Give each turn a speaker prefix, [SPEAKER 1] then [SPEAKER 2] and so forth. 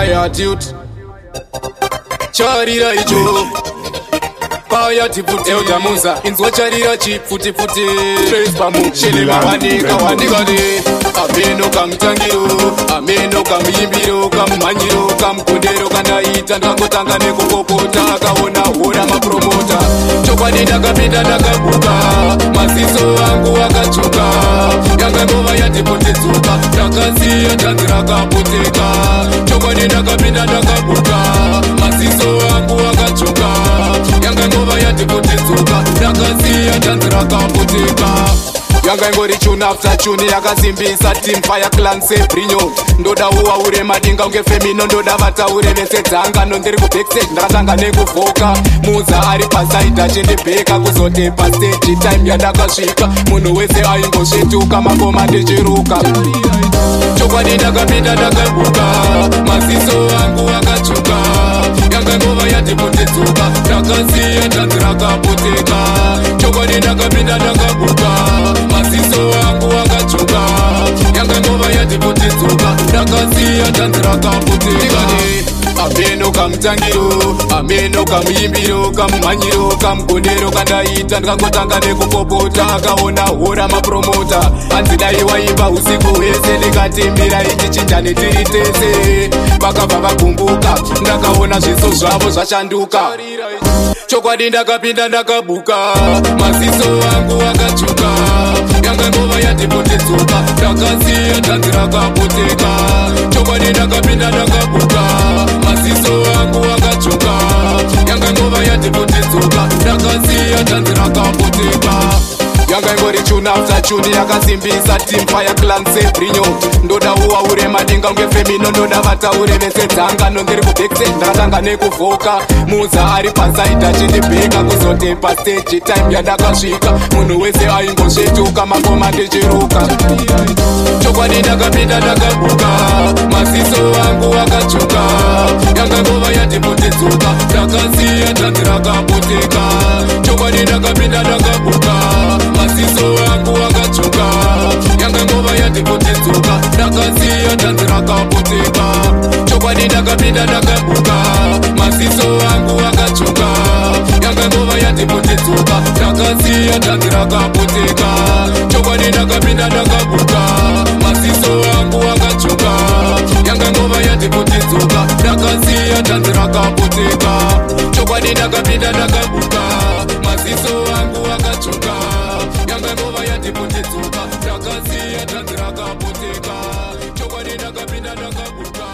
[SPEAKER 1] fire tilt charira icho fire tilt euta muza inzwa charira chifuti futi trace pamu shele mawanika wanikade ameno kamtangiro ameno kamuyimbiro kamumanyiro kamukondero kandaita ndangotanga nekukokota akaona hora mapromota chokwadi ndakapinda ndakabuka maziso angu akachuka yanga ngova yatipotedzuka ndakaziya tanzi rakapoteka chokwadi ndakapinda ndakabuka maziso angu akachuka yanga ngova yatipotedzuka ndakaziya tanzi rakapoteka yanga ingori tune after tune yakasimbisa team fire clan sebrinyo ndoda uwaure madinga unge femino ndoda vataure vese dzangano ndiri kubackstage ndakatanga nekuvhoka muza ari pasaidi achindibheka kuzote pastage time yandakasvika munhu wese aingosvetuka makoma ndichiruka chokwadi ndakapinda ndakabuka maziso angu akachuka yanga ngova yatipotedzuka ndakaziya tanzi rakapoteka chokwadi ndakapinda ndakabuka maziso angu akachuka yanga ngova yatipotedzuka ndakaziya tanzi rakapoteka ameno kamutangiro ameno kamuyimbiro kamumanyiro kamukondero kandaita ndikangotanga nekupopota akaona hora mapromota hanzi dai waimba usiku hwese ndikatimbira ichichinjane tiri tese vakabva vagumbuka ndakaona zviso zvavo zvashanduka chokwadi ndakapinda ndakabuka maziso angu akachuka yanga ngova yatipotedzuka ndakaziya tanzi rakapoteka chokwadi ndakapinda ndakabuka maziso angu akachuka yanga ngova yatipotedzuka ndakaziya tanzi rakapoteka yanga ingori tune after tune yakasimbisa team fire clan sebrinyo ndoda uwaure madinga unge femino ndoda vataure vese dzangano ndiri kubackstage ndakatanga nekuvhoka muza ari pasaidi achindibheka kuzote pastage time yandakasvika munhu wese aingosvetuka makoma ndichiruka chokwadi ndakapinda ndakabuka maziso angu akachuka yanga ngova yatipotedzuka ndakaziya tanzi rakapoteka chokwadi ndakapinda ndakabuka maziso angu akachuka yanga ngova yatipotedzuka ndakaziya tanzi rakapoteka chokwadi ndakapinda ndakabuka maziso angu akachuka yanga ngova yatipotedzuka ndakaziya tanzi rakapoteka chokwadi ndakapinda ndakabuka maziso angu akachuka yanga ngova yatipotedzuka ndakaziya tanzi rakapoteka chokwadi ndakapinda ndakabuka maziso angu akachuka yanga ngova yatipotedzuka ndakaziya tanzi rakapoteka chokwadi ndakapinda ndakabuka